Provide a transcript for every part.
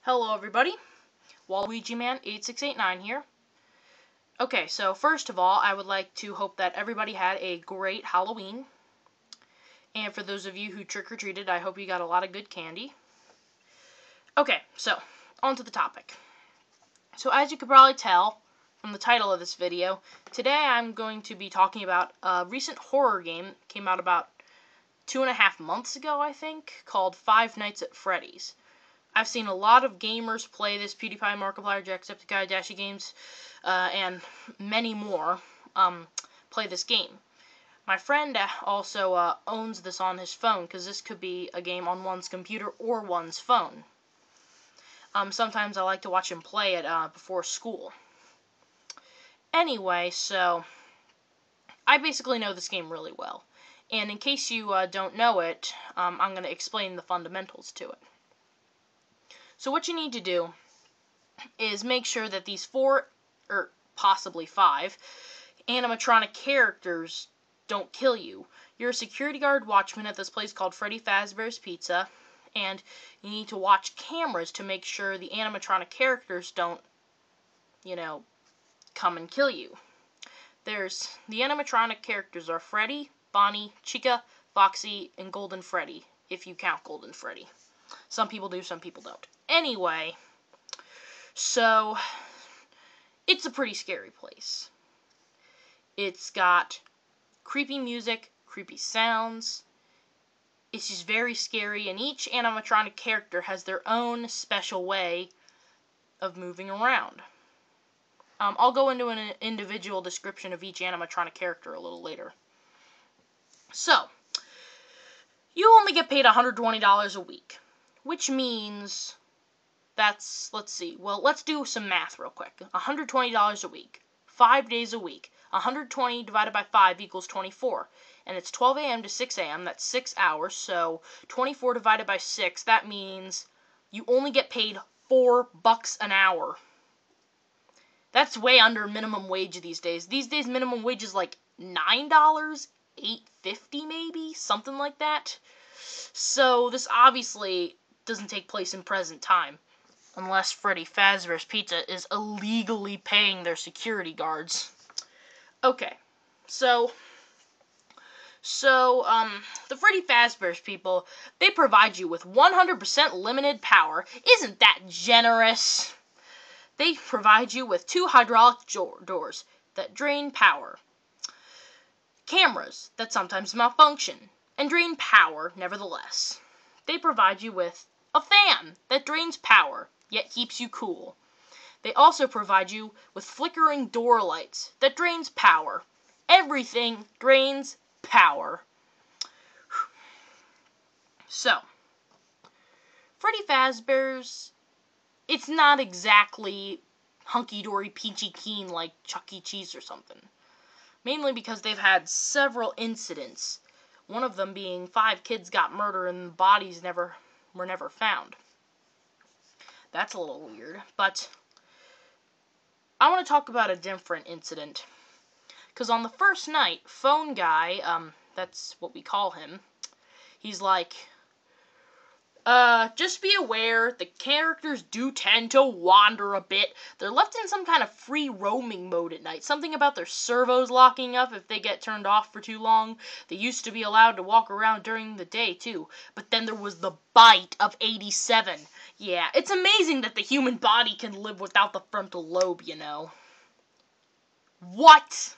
Hello everybody, WaluigiMan8689 here. Okay, so first of all, I would like to hope that everybody had a great Halloween. And for those of you who trick-or-treated, I hope you got a lot of good candy. Okay, so, on to the topic. So as you could probably tell from the title of this video, today I'm going to be talking about a recent horror game that came out about 2.5 months ago, I think, called Five Nights at Freddy's. I've seen a lot of gamers play this, PewDiePie, Markiplier, Jacksepticeye, Dashy Games, and many more play this game. My friend also owns this on his phone, because this could be a game on one's computer or one's phone. Sometimes I like to watch him play it before school. Anyway, so I basically know this game really well. And in case you don't know it, I'm going to explain the fundamentals to it. So what you need to do is make sure that these 4, or possibly 5, animatronic characters don't kill you. You're a security guard watchman at this place called Freddy Fazbear's Pizza, and you need to watch cameras to make sure the animatronic characters don't, come and kill you. The animatronic characters are Freddy, Bonnie, Chica, Foxy, and Golden Freddy, if you count Golden Freddy. Some people do, some people don't. Anyway, so it's a pretty scary place. It's got creepy music, creepy sounds. It's just very scary, and each animatronic character has their own special way of moving around. I'll go into an individual description of each animatronic character a little later. So, you only get paid $120 a week, which means that's, let's do some math real quick. $120 a week, 5 days a week. 120 divided by 5 equals 24. And it's 12 a.m. to 6 a.m. That's 6 hours. So 24 divided by 6, that means you only get paid $4 an hour. That's way under minimum wage these days. These days minimum wage is like $9, $8.50 maybe, something like that. So this obviously doesn't take place in present time, unless Freddy Fazbear's Pizza is illegally paying their security guards. Okay, so the Freddy Fazbear's people, they provide you with 100% limited power. Isn't that generous? They provide you with 2 hydraulic doors that drain power, cameras that sometimes malfunction and drain power nevertheless. They provide you with a fan that drains power, yet keeps you cool. They also provide you with flickering door lights that drains power. Everything drains power. So, Freddy Fazbear's, it's not exactly hunky-dory peachy keen like Chuck E. Cheese or something. Mainly because they've had several incidents. One of them being 5 kids got murdered and bodies were never found. That's a little weird, but I want to talk about a different incident. Because on the first night, Phone Guy, that's what we call him, he's like, just be aware, the characters do tend to wander a bit. They're left in some kind of free roaming mode at night. Something about their servos locking up if they get turned off for too long. They used to be allowed to walk around during the day, too. But then there was the bite of 87. Yeah, it's amazing that the human body can live without the frontal lobe, you know. What?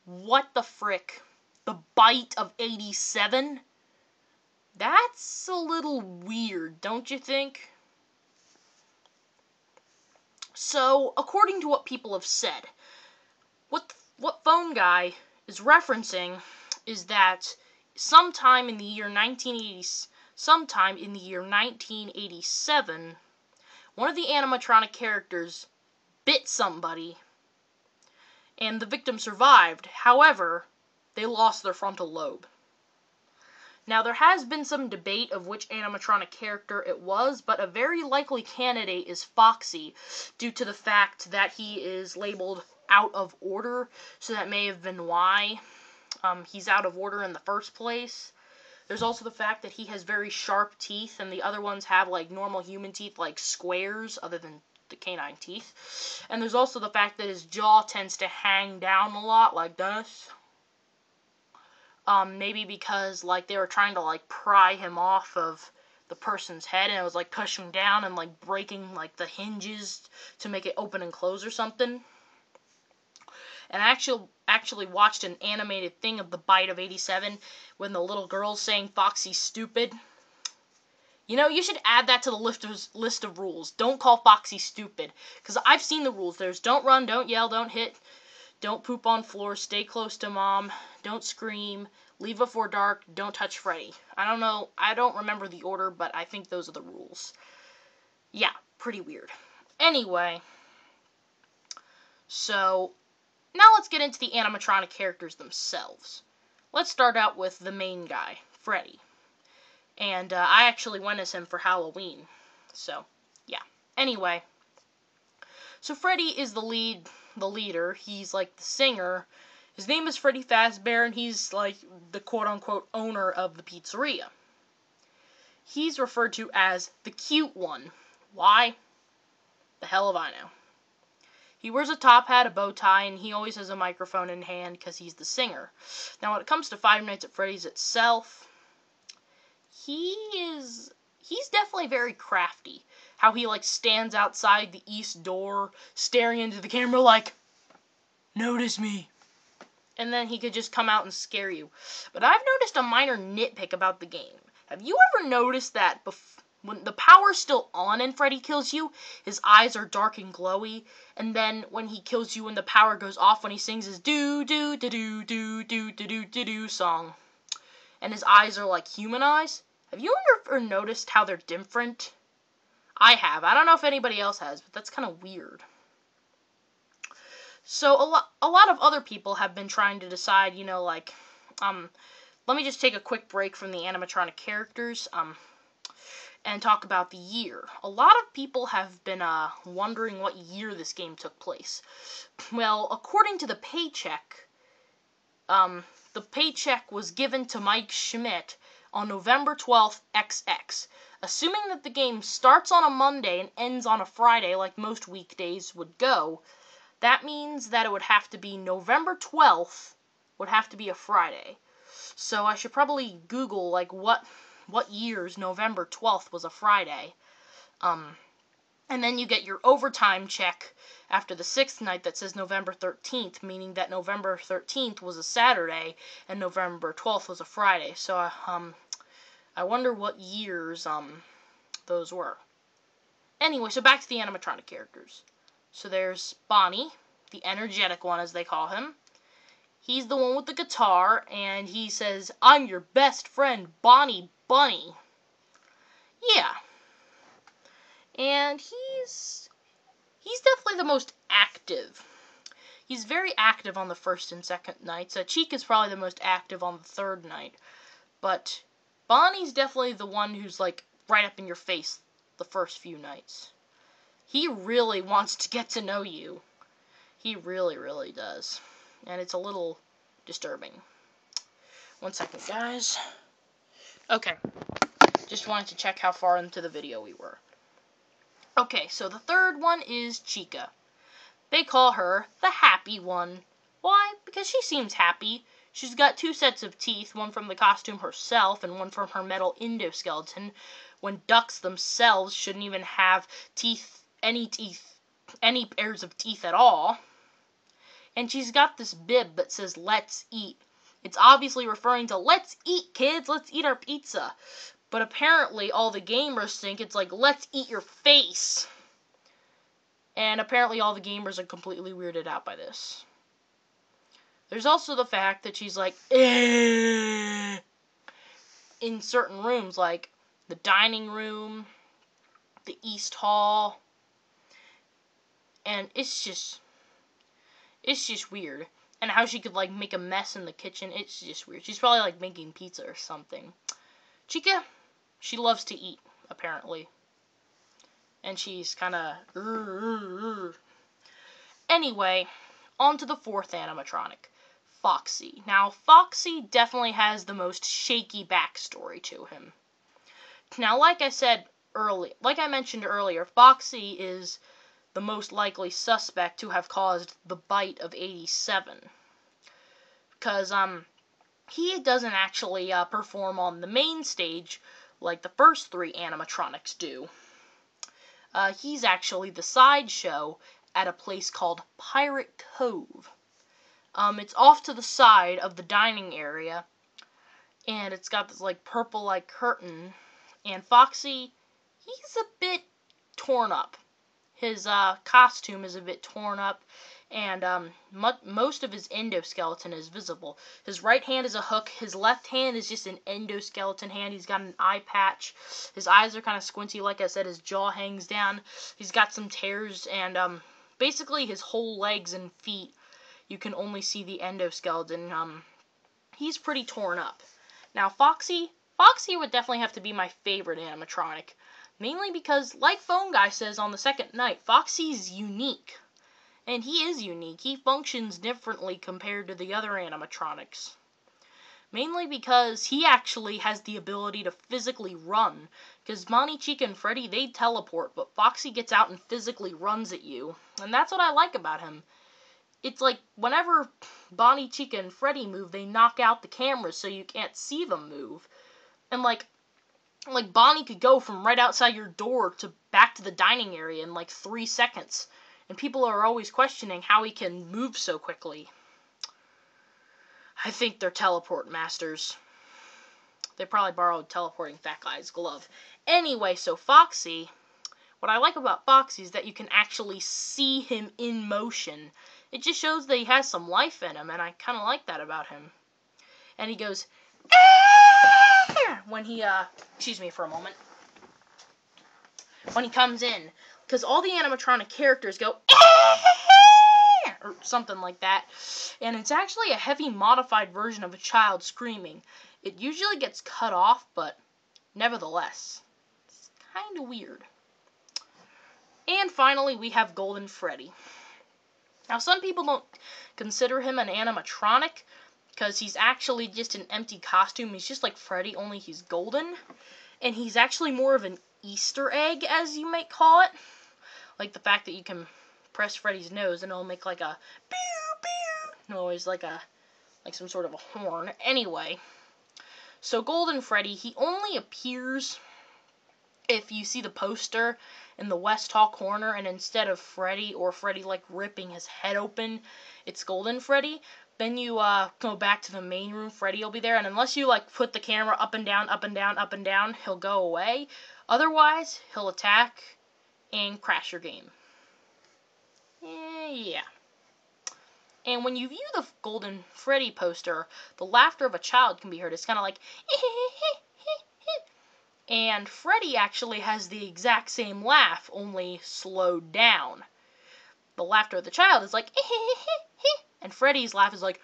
What the frick? The bite of 87? That's a little weird, don't you think? So, according to what people have said, what Phone Guy is referencing is that sometime in the year 1987, one of the animatronic characters bit somebody, and the victim survived. However, they lost their frontal lobe. Now, there has been some debate of which animatronic character it was, but a very likely candidate is Foxy, due to the fact that he is labeled out of order, so that may have been why he's out of order in the first place. There's also the fact that he has very sharp teeth, and the other ones have, like, normal human teeth, like squares, other than the canine teeth. And there's also the fact that his jaw tends to hang down a lot, like this. Maybe because, like, they were trying to, like, pry him off of the person's head, and it was, like, pushing down and, like, breaking, like, the hinges to make it open and close or something. And I actually watched an animated thing of the bite of 87 when the little girl's saying Foxy's stupid. You know, you should add that to the list of rules. Don't call Foxy stupid. Because I've seen the rules. There's don't run, don't yell, don't hit, don't poop on floor, stay close to mom, don't scream, leave before dark, don't touch Freddy. I don't know, I don't remember the order, but I think those are the rules. Yeah, pretty weird. Anyway, so now let's get into the animatronic characters themselves. Let's start out with the main guy, Freddy. And I actually went as him for Halloween. So, yeah. Anyway, so Freddy is the leader. He's like the singer. His name is Freddy Fazbear, and he's like the quote-unquote owner of the pizzeria. He's referred to as the cute one. Why? The hell if I know. He wears a top hat, a bow tie, and he always has a microphone in hand because he's the singer. Now, when it comes to Five Nights at Freddy's itself, he's definitely very crafty. How he, like, stands outside the east door, staring into the camera like, notice me. And then he could just come out and scare you. But I've noticed a minor nitpick about the game. Have you ever noticed that when the power's still on and Freddy kills you, his eyes are dark and glowy, and then when he kills you, when the power goes off, when he sings his do-do-do-do-do-do-do-do song, and his eyes are like human eyes? Have you ever noticed how they're different? I have. I don't know if anybody else has, but that's kind of weird. So a lot of other people have been trying to decide, you know, like, let me just take a quick break from the animatronic characters, and talk about the year. A lot of people have been wondering what year this game took place. Well, according to the paycheck was given to Mike Schmidt on November 12th XX. Assuming that the game starts on a Monday and ends on a Friday like most weekdays would go, that means that it would have to be November 12th would have to be a Friday. So I should probably Google, like, what year's November 12th was a Friday. And then you get your overtime check after the 6th night that says November 13th, meaning that November 13th was a Saturday and November 12th was a Friday. So, I wonder what years, those were. Anyway, so back to the animatronic characters. So there's Bonnie, the energetic one as they call him. He's the one with the guitar, and he says, I'm your best friend, Bonnie Bunny. Yeah. And he's definitely the most active. He's very active on the first and second nights. Cheek is probably the most active on the third night. But Bonnie's definitely the one who's, like, right up in your face the first few nights. He really wants to get to know you. He really, really does. And it's a little disturbing. 1 second, guys. Okay. Just wanted to check how far into the video we were. Okay, so the third one is Chica. They call her the happy one. Why? Because she seems happy. She's got 2 sets of teeth, one from the costume herself and one from her metal endoskeleton, when ducks themselves shouldn't even have any pairs of teeth at all. And she's got this bib that says, let's eat. It's obviously referring to, let's eat, kids, let's eat our pizza. But apparently all the gamers think it's like, let's eat your face. And apparently all the gamers are completely weirded out by this. There's also the fact that she's like, in certain rooms, like the dining room, the East Hall, and it's just weird. And how she could, like, make a mess in the kitchen, it's just weird. She's probably, like, making pizza or something. Chica, she loves to eat, apparently. And she's kind of... Anyway, on to the fourth animatronic, Foxy. Now, Foxy definitely has the most shaky backstory to him. Now, like I mentioned earlier, Foxy is the most likely suspect to have caused the bite of 87. Because, he doesn't actually perform on the main stage like the first three animatronics do. He's actually the sideshow at a place called Pirate Cove. It's off to the side of the dining area, and it's got this, like, purple-like curtain, and Foxy, he's a bit torn up. His costume is a bit torn up, and most of his endoskeleton is visible. His right hand is a hook. His left hand is just an endoskeleton hand. He's got an eye patch. His eyes are kind of squinty. Like I said, his jaw hangs down. He's got some tears, and basically his whole legs and feet, you can only see the endoskeleton. He's pretty torn up. Now, Foxy would definitely have to be my favorite animatronic. Mainly because, like Phone Guy says on the second night, Foxy's unique. And he is unique. He functions differently compared to the other animatronics. Mainly because he actually has the ability to physically run. Because Bonnie, Chica, and Freddy, they teleport, but Foxy gets out and physically runs at you. And that's what I like about him. It's like, whenever Bonnie, Chica, and Freddy move, they knock out the cameras so you can't see them move. And, like Bonnie could go from right outside your door to back to the dining area in like 3 seconds. And people are always questioning how he can move so quickly. I think they're teleport masters. They probably borrowed Teleporting Fat Guy's glove. Anyway, so Foxy, what I like about Foxy is that you can actually see him in motion. It just shows that he has some life in him, and I kind of like that about him. And he goes, when he, excuse me for a moment, when he comes in, because all the animatronic characters go, or something like that, and it's actually a heavy modified version of a child screaming. It usually gets cut off, but nevertheless, it's kind of weird. And finally, we have Golden Freddy. Now, some people don't consider him an animatronic, because he's actually just an empty costume. He's just like Freddy, only he's golden. And he's actually more of an Easter egg, as you might call it. Like the fact that you can press Freddy's nose and it'll make like a pew pew noise, like some sort of a horn. Anyway, so Golden Freddy, he only appears if you see the poster in the West Hall corner, and instead of Freddy like ripping his head open, it's Golden Freddy. Then you go back to the main room, Freddy will be there, and unless you like put the camera up and down, up and down, up and down, he'll go away. Otherwise, he'll attack and crash your game. Yeah. And when you view the Golden Freddy poster, the laughter of a child can be heard. It's kind of like, and Freddy actually has the exact same laugh, only slowed down. The laughter of the child is like, and Freddy's laugh is like,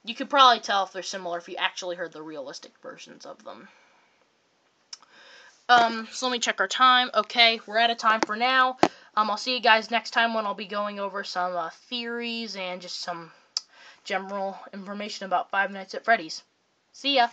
you could probably tell if they're similar if you actually heard the realistic versions of them. So let me check our time. Okay, we're out of time for now. I'll see you guys next time when I'll be going over some theories and just some general information about Five Nights at Freddy's. See ya!